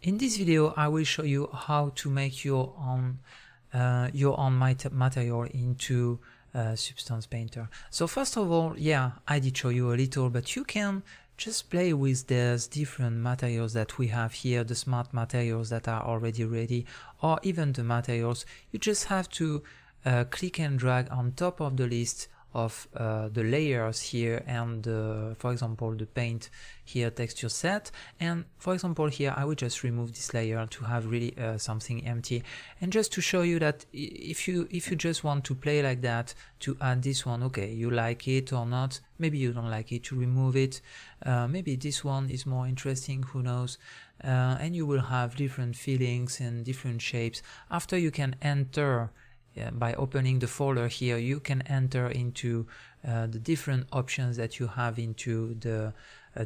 In this video, I will show you how to make your own material into Substance Painter. So first of all, yeah, I did show you a little, but you can just play with these different materials that we have here, the smart materials that are already ready, or even the materials. You just have to click and drag on top of the list of the layers here, and for example the paint here, texture set, and for example here I will just remove this layer to have really something empty, and just to show you that if you just want to play like that, to add this one, okay, you like it or not, maybe you don't like it, to remove it, maybe this one is more interesting, who knows, and you will have different feelings and different shapes. After, you can enter by opening the folder here, you can enter into the different options that you have into the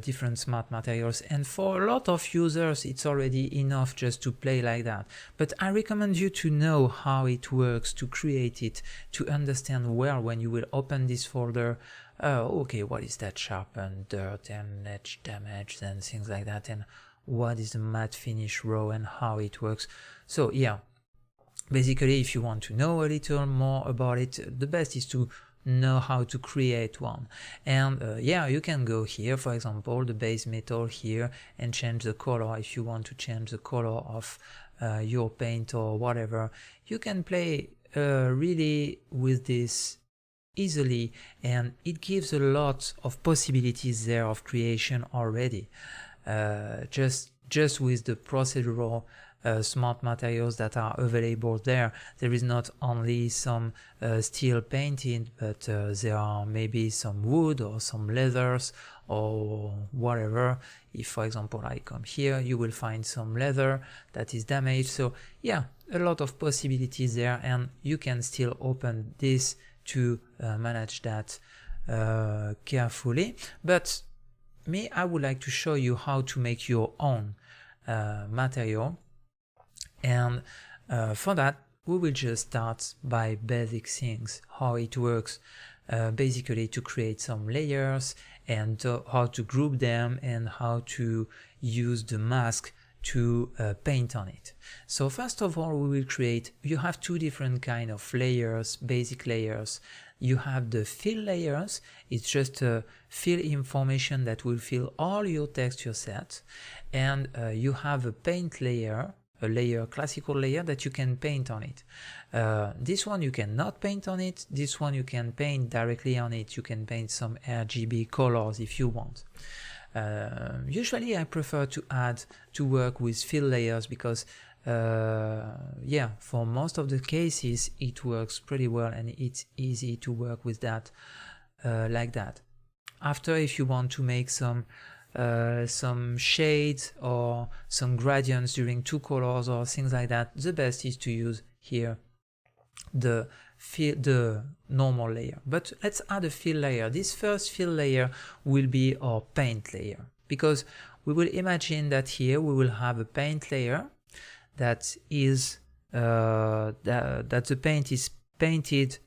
different smart materials, and for a lot of users it's already enough just to play like that. But I recommend you to know how it works, to create it, to understand well when you will open this folder, okay, what is that sharpen, dirt and edge damage and things like that, and what is the matte finish row and how it works. So yeah, basically, if you want to know a little more about it, the best is to know how to create one. And yeah, you can go here, for example, the base metal here, and change the color. If you want to change the color of your paint or whatever, you can play really with this easily, and it gives a lot of possibilities there of creation already. Just with the procedural smart materials that are available there. There is not only some steel painted, but there are maybe some wood or some leathers or whatever. If, for example, I come here, you will find some leather that is damaged. So yeah, a lot of possibilities there, and you can still open this to manage that carefully. But me, I would like to show you how to make your own material. And for that, we will just start by basic things, how it works, basically to create some layers, and how to group them, and how to use the mask to paint on it. So first of all, we will create, you have two different kind of layers, basic layers. You have the fill layers, it's just a fill information that will fill all your texture set, and you have a paint layer, classical layer that you can paint on it. This one you cannot paint on it, this one you can paint directly on it. You can paint some RGB colors if you want. Usually I prefer to work with fill layers because yeah, for most of the cases it works pretty well, and it's easy to work with that like that. After, if you want to make some shades or some gradients during two colors or things like that, the best is to use here the normal layer. But let's add a fill layer. This first fill layer will be our paint layer, because we will imagine that here we will have a paint layer that is that the paint is painted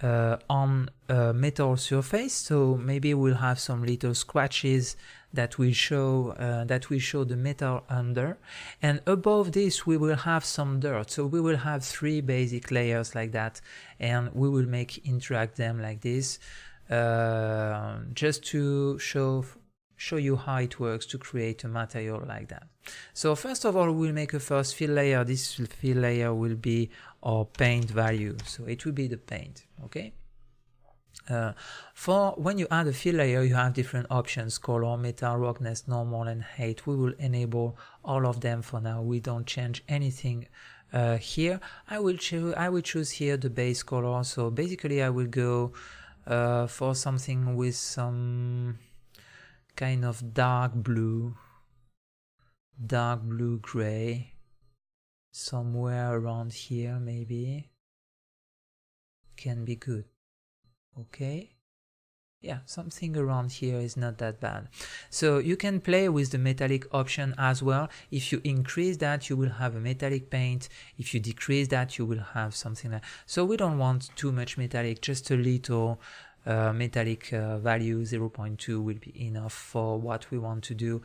on a metal surface, so maybe we'll have some little scratches that will show the metal under, and above this we will have some dirt. So we will have three basic layers like that, and we will interact them like this, just to show you how it works to create a material like that. So first of all, we'll make a first fill layer. This fill layer will be our paint value, so it will be the paint, okay? For when you add a fill layer, you have different options: color, metal, roughness, normal, and height. We will enable all of them for now. We don't change anything here. I will choose here the base color. So basically I will go for something with some kind of dark blue gray, somewhere around here, maybe can be good. Okay, yeah, something around here is not that bad. So you can play with the metallic option as well. If you increase that, you will have a metallic paint. If you decrease that, you will have something like, so we don't want too much metallic, just a little, metallic value 0.2 will be enough for what we want to do.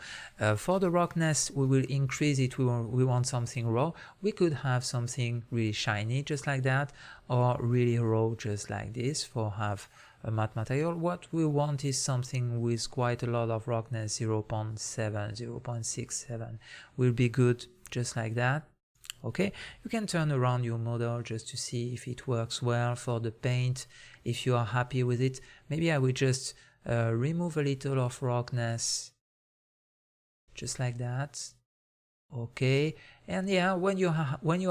For the roughness, we will increase it. We want something raw. We could have something really shiny just like that, or really raw just like this for have a matte material. What we want is something with quite a lot of roughness. 0.7, 0.67 will be good just like that. Okay, you can turn around your model just to see if it works well for the paint. If you are happy with it, maybe I will just remove a little of roughness just like that. Okay, and yeah, when you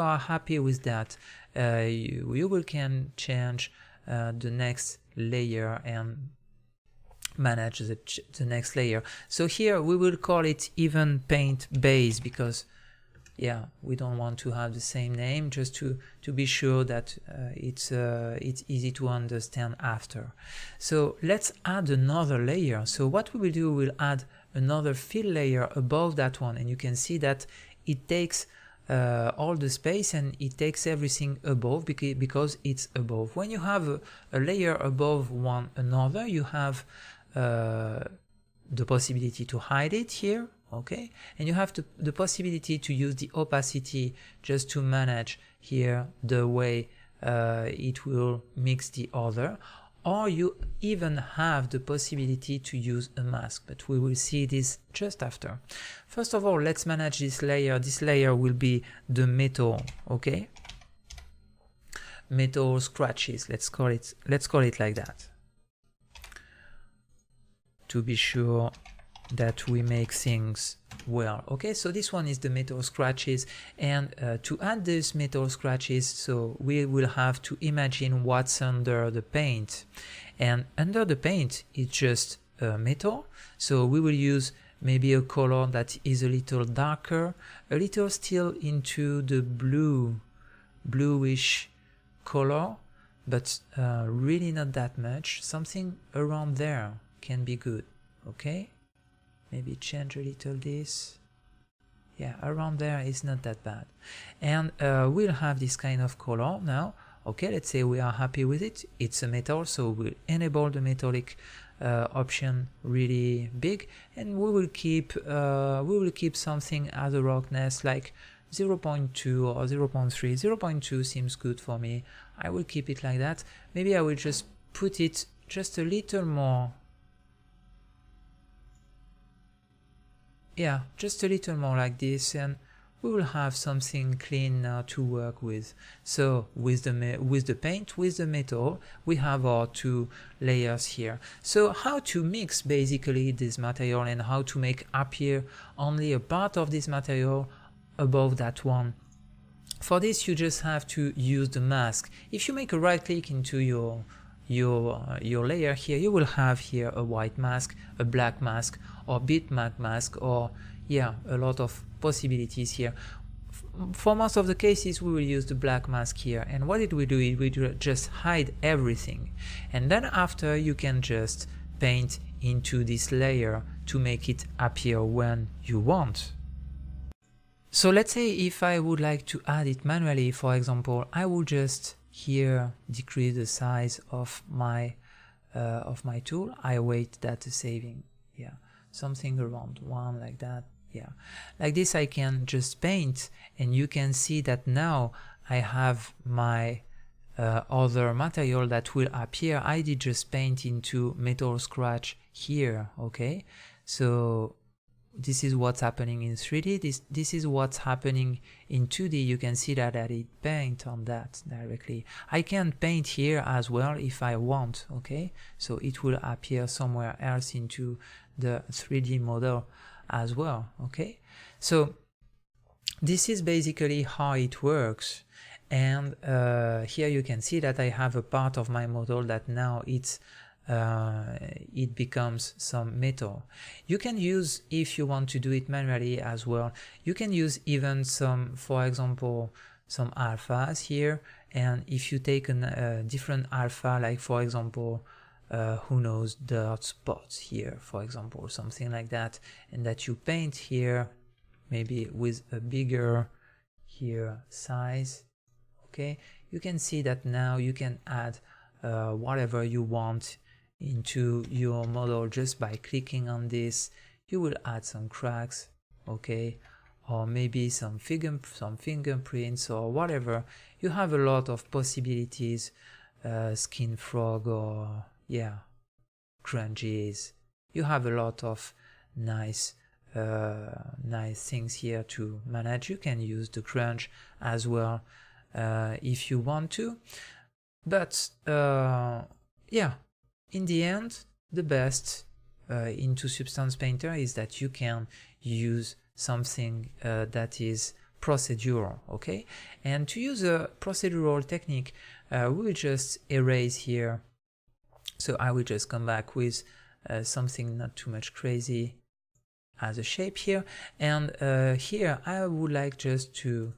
are happy with that, you will can change the next layer and manage the next layer. So here we will call it even paint base, because yeah, we don't want to have the same name, just to be sure that it's easy to understand after. So let's add another layer. So what we will do, we'll add another fill layer above that one, and you can see that it takes all the space and it takes everything above because it's above. When you have a layer above one another, you have the possibility to hide it here. Okay, and you have the possibility to use the opacity just to manage here the way it will mix the other, or you even have the possibility to use a mask, but we will see this just after. First of all, let's manage this layer. This layer will be the metal, okay, metal scratches, let's call it like that, to be sure that we make things well. Okay, so this one is the metal scratches, and to add these metal scratches, so we will have to imagine what's under the paint, and under the paint it's just metal. So we will use maybe a color that is a little darker, a little still into the bluish color, but really not that much. Something around there can be good. Okay, maybe change a little this. Yeah, around there is not that bad. And we'll have this kind of color now. Okay, let's say we are happy with it. It's a metal, so we'll enable the metallic option really big, and we will keep something as a roughness like 0.2 or 0.3. 0.2 seems good for me. I will keep it like that. Maybe I will just put it just a little more. Yeah, just a little more like this, and we will have something clean now to work with. So with the paint, with the metal, we have our two layers here. So how to mix basically this material and how to make appear only a part of this material above that one. For this, you just have to use the mask. If you make a right click into your layer here, you will have here a white mask, a black mask, or bitmap mask, or yeah, a lot of possibilities here. For most of the cases, we will use the black mask here, and what it will do, it will just hide everything, and then after you can just paint into this layer to make it appear when you want. So let's say if I would like to add it manually, for example, I will just here decrease the size of my tool. I wait that saving, yeah, something around 1 like that. Yeah, like this I can just paint, and you can see that now I have my other material that will appear. I did just paint into metal scratch here. Okay, so this is what's happening in 3D. This is what's happening in 2D. You can see that I did paint on that directly. I can paint here as well if I want. Okay, so it will appear somewhere else into the 3D model as well. Okay, so this is basically how it works, and here you can see that I have a part of my model that now it becomes some metal. You can use, if you want to do it manually as well, you can use even some, for example, some alphas here, and if you take a different alpha, like for example who knows, dirt spots here, for example, something like that, and that you paint here maybe with a bigger here size. Okay, you can see that now you can add whatever you want into your model just by clicking on this. You will add some cracks, okay, or maybe some fingerprints or whatever. You have a lot of possibilities, skin frog or yeah, grunges. You have a lot of nice things here to manage. You can use the grunge as well if you want to, but yeah, in the end, the best into Substance Painter is that you can use something that is procedural, okay? And to use a procedural technique, we will just erase here. So I will just come back with something not too much crazy as a shape here, and here I would like just to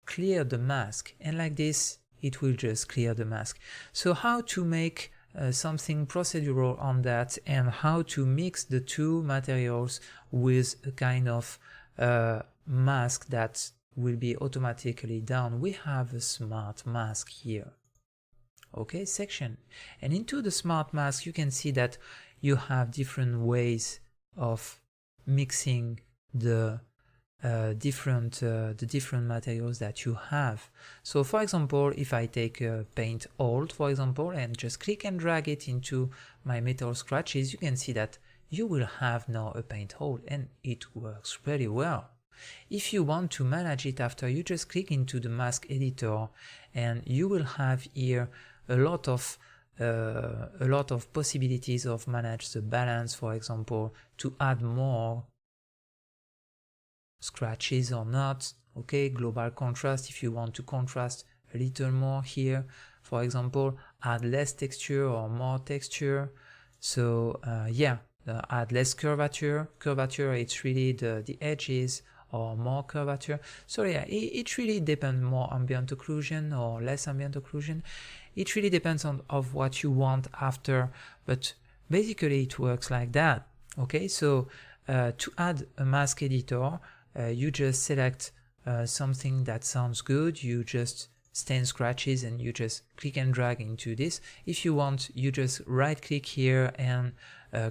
clear the mask, and like this it will just clear the mask. So how to make something procedural on that, and how to mix the two materials with a kind of mask that will be automatically done. We have a smart mask here, okay, section, and into the smart mask you can see that you have different ways of mixing the different materials that you have. So for example, if I take paint old, for example, and just click and drag it into my metal scratches, you can see that you will have now a paint hold, and it works pretty well. If you want to manage it after, you just click into the mask editor, and you will have here a lot of possibilities of manage the balance, for example, to add more scratches or not, okay, global contrast if you want to contrast a little more here, for example, add less texture or more texture. So yeah, add less curvature. It's really the edges, or more curvature. So yeah, it really depends, more ambient occlusion or less ambient occlusion. It really depends on what you want after, but basically it works like that. Okay, so to add a mask editor, you just select something that sounds good. You just stain scratches and you just click and drag into this. If you want, you just right click here and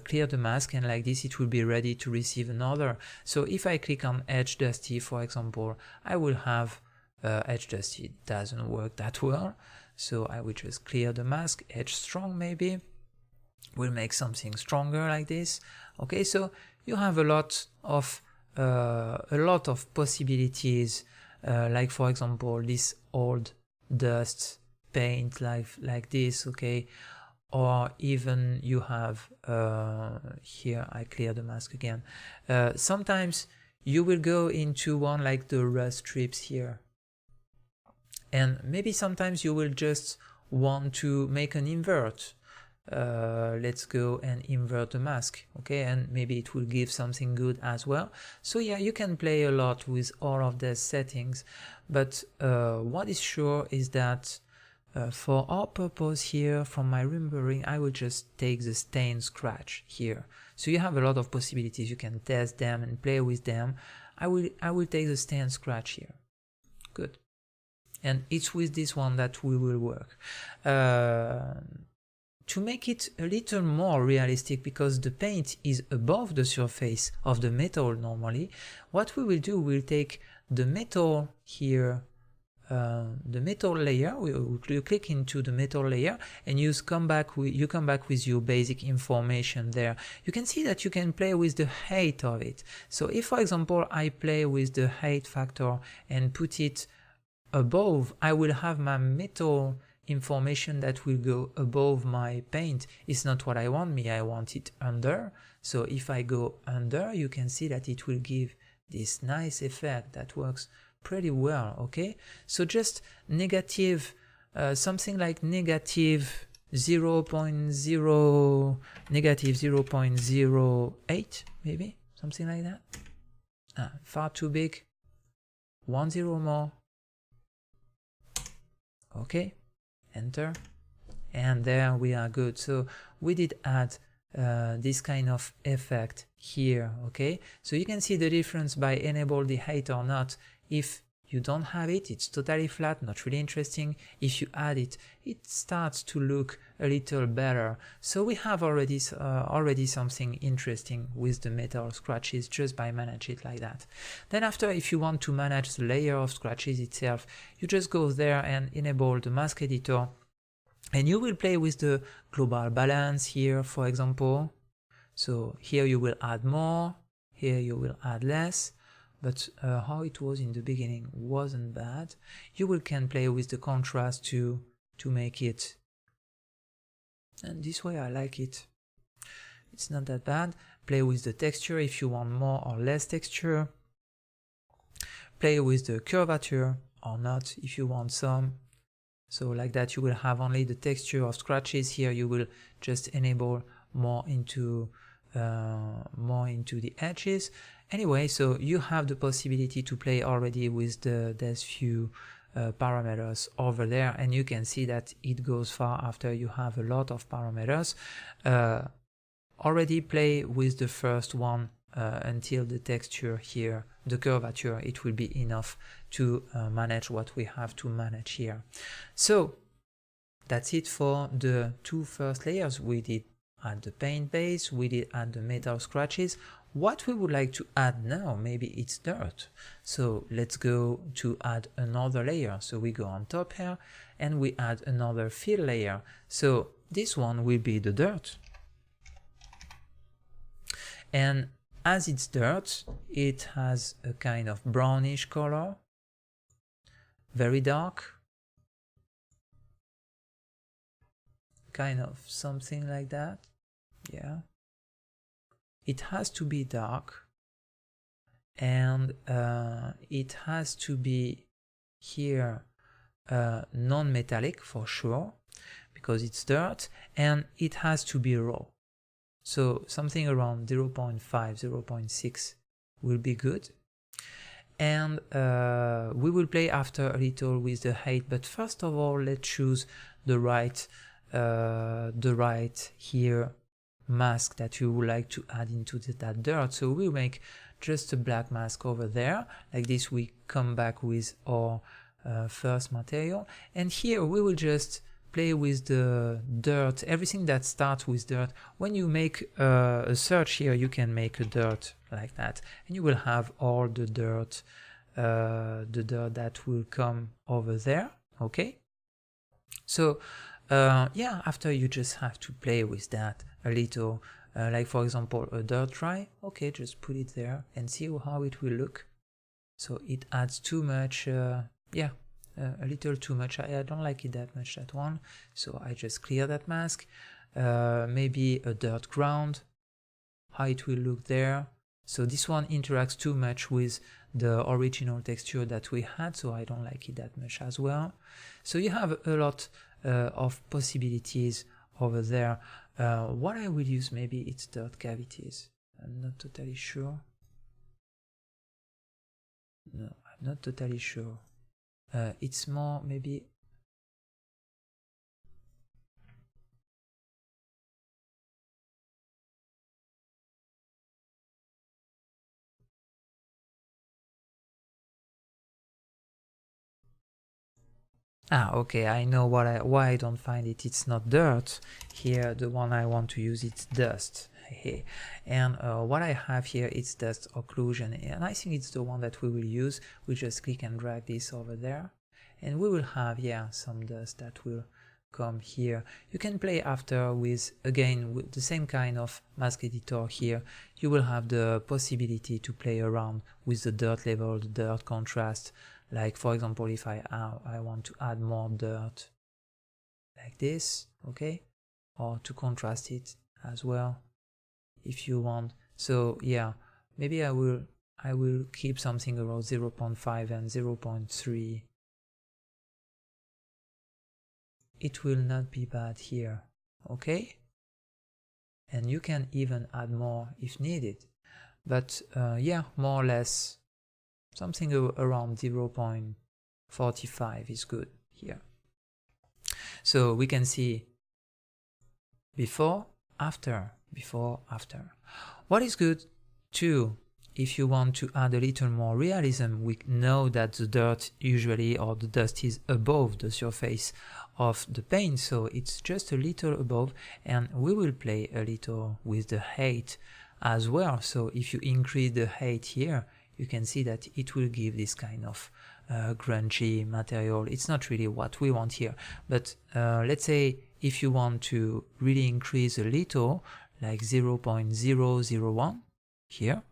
clear the mask, and like this it will be ready to receive another. So if I click on Edge Dusty, for example, I will have Edge Dusty. It doesn't work that well, so I will just clear the mask. Edge Strong maybe will make something stronger like this. Okay, so you have a lot of possibilities, like for example this old dust paint like this, okay, or even you have here I clear the mask again. Sometimes you will go into one like the rust strips here, and maybe sometimes you will just want to make an invert. Let's go and invert the mask, okay, and maybe it will give something good as well. So yeah, you can play a lot with all of the settings, but what is sure is that for our purpose here, from my remembering, I will just take the stain scratch here. So you have a lot of possibilities, you can test them and play with them. I will take the stain scratch here. Good. And it's with this one that we will work. To make it a little more realistic, because the paint is above the surface of the metal normally, what we will do, we'll take the metal here, the metal layer, we'll click into the metal layer, and you come back with your basic information there. You can see that you can play with the height of it. So if, for example, I play with the height factor and put it above, I will have my metal information that will go above my paint. It's not what I want. I want it under. So if I go under, you can see that it will give this nice effect that works pretty well. Okay, so just negative, something like negative 0.08, maybe something like that. Far too big. 1 0 more. Okay, enter, and there we are good. So we did add this kind of effect here. Okay, so you can see the difference by enable the height or not. If you don't have it, it's totally flat, not really interesting. If you add it, it starts to look a little better. So we have already something interesting with the metal scratches just by managing it like that. Then after, if you want to manage the layer of scratches itself, you just go there and enable the mask editor, and you will play with the global balance here, for example. So here you will add more, here you will add less, but how it was in the beginning wasn't bad. You can play with the contrast to make it, and this way I like it. It's not that bad. Play with the texture if you want more or less texture. Play with the curvature or not if you want some. So like that you will have only the texture of scratches. Here you will just enable more into the edges. Anyway, so you have the possibility to play already with the these few parameters over there, and you can see that it goes far after you have a lot of parameters. Already play with the first one until the texture here, the curvature, it will be enough to manage what we have to manage here. So that's it for the two first layers. We did add the paint base, we did add the metal scratches. What we would like to add now, maybe it's dirt. So let's go to add another layer. So we go on top here and we add another fill layer. So this one will be the dirt. And as it's dirt, it has a kind of brownish color, very dark, kind of something like that. Yeah, it has to be dark, and it has to be here non-metallic for sure, because it's dirt, and it has to be raw. So something around 0.5, 0.6 will be good. And we will play after a little with the height, but first of all, let's choose the right here mask that you would like to add into that dirt. So we'll make just a black mask over there. Like this, we come back with our first material. And here we will just play with the dirt, everything that starts with dirt. When you make a search here, you can make a dirt like that, and you will have all the dirt that will come over there. Okay, so yeah, after you just have to play with that a little, like for example a dirt dry. Okay, just put it there and see how it will look. So it adds too much, yeah, a little too much. I don't like it that much, that one, so I just clear that mask. Maybe a dirt ground, how it will look there. So this one interacts too much with the original texture that we had, so I don't like it that much as well. So you have a lot of possibilities over there. What I will use, maybe it's dirt cavities. I'm not totally sure. No, I'm not totally sure. It's more maybe okay, I know why I don't find it. It's not dirt. Here, the one I want to use, it's dust. And what I have here is dust occlusion, and I think it's the one that we will use. We just click and drag this over there, and we will have, yeah, some dust that will come here. You can play after with, again, with the same kind of mask editor here. You will have the possibility to play around with the dirt level, the dirt contrast. Like for example, if I want to add more dirt like this, okay, or to contrast it as well if you want. So yeah, maybe I will keep something around 0.5 and 0.3. It will not be bad here, okay? And you can even add more if needed, but yeah, more or less something around 0.45 is good here. So we can see before, after, before, after. What is good too if you want to add a little more realism, we know that the dirt usually, or the dust, is above the surface of the paint, so it's just a little above, and we will play a little with the height as well. So if you increase the height here, you can see that it will give this kind of grungy material. It's not really what we want here, but let's say if you want to really increase a little, like 0.001 here,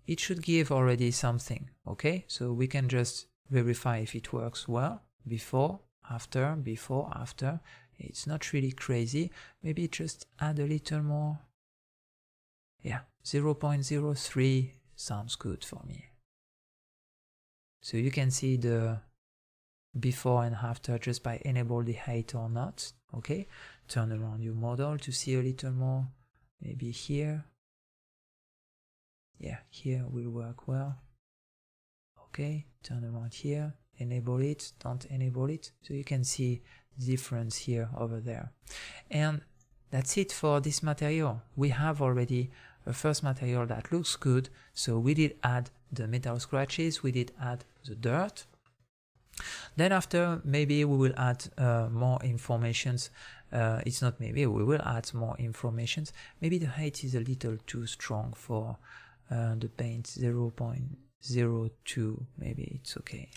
it should give already something. Okay, so we can just verify if it works well. Before, after, before, after. It's not really crazy. Maybe just add a little more. Yeah, 0.03 sounds good for me. So you can see the before and after just by enable the height or not. Okay, turn around your model to see a little more. Maybe here. Yeah, here will work well. Okay, turn around here, enable it, don't enable it. So you can see the difference here over there. And that's it for this material. We have already a first material that looks good. So we did add the metal scratches, we did add the dirt. Then after, maybe we will add more informations. It's not maybe, we will add more informations. Maybe the height is a little too strong for the paint, 0.02, maybe it's okay.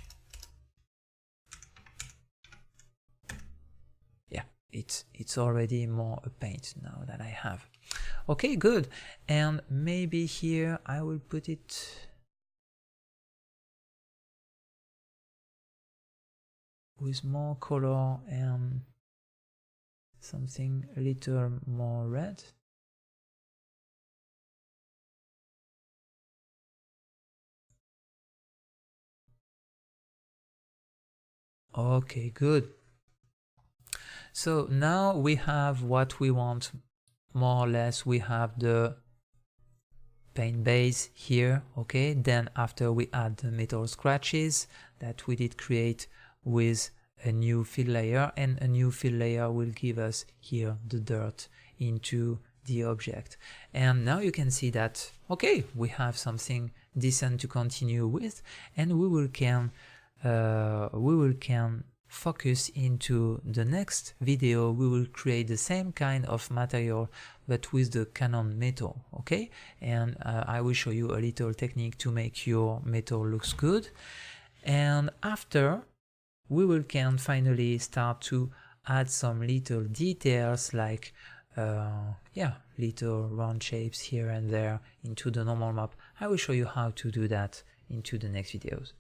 Yeah, it's already more a paint now that I have. Okay, good. And maybe here I will put it with more color and something a little more red. Okay, good. So now we have what we want, more or less. We have the paint base here, okay? Then after we add the metal scratches that we did create with a new fill layer, and a new fill layer will give us here the dirt into the object. And now you can see that, okay, we have something decent to continue with, and we will can focus into the next video. We will create the same kind of material but with the Canon metal, okay? And I will show you a little technique to make your metal looks good. And after, we will can finally start to add some little details like yeah, little round shapes here and there into the normal map. I will show you how to do that into the next videos.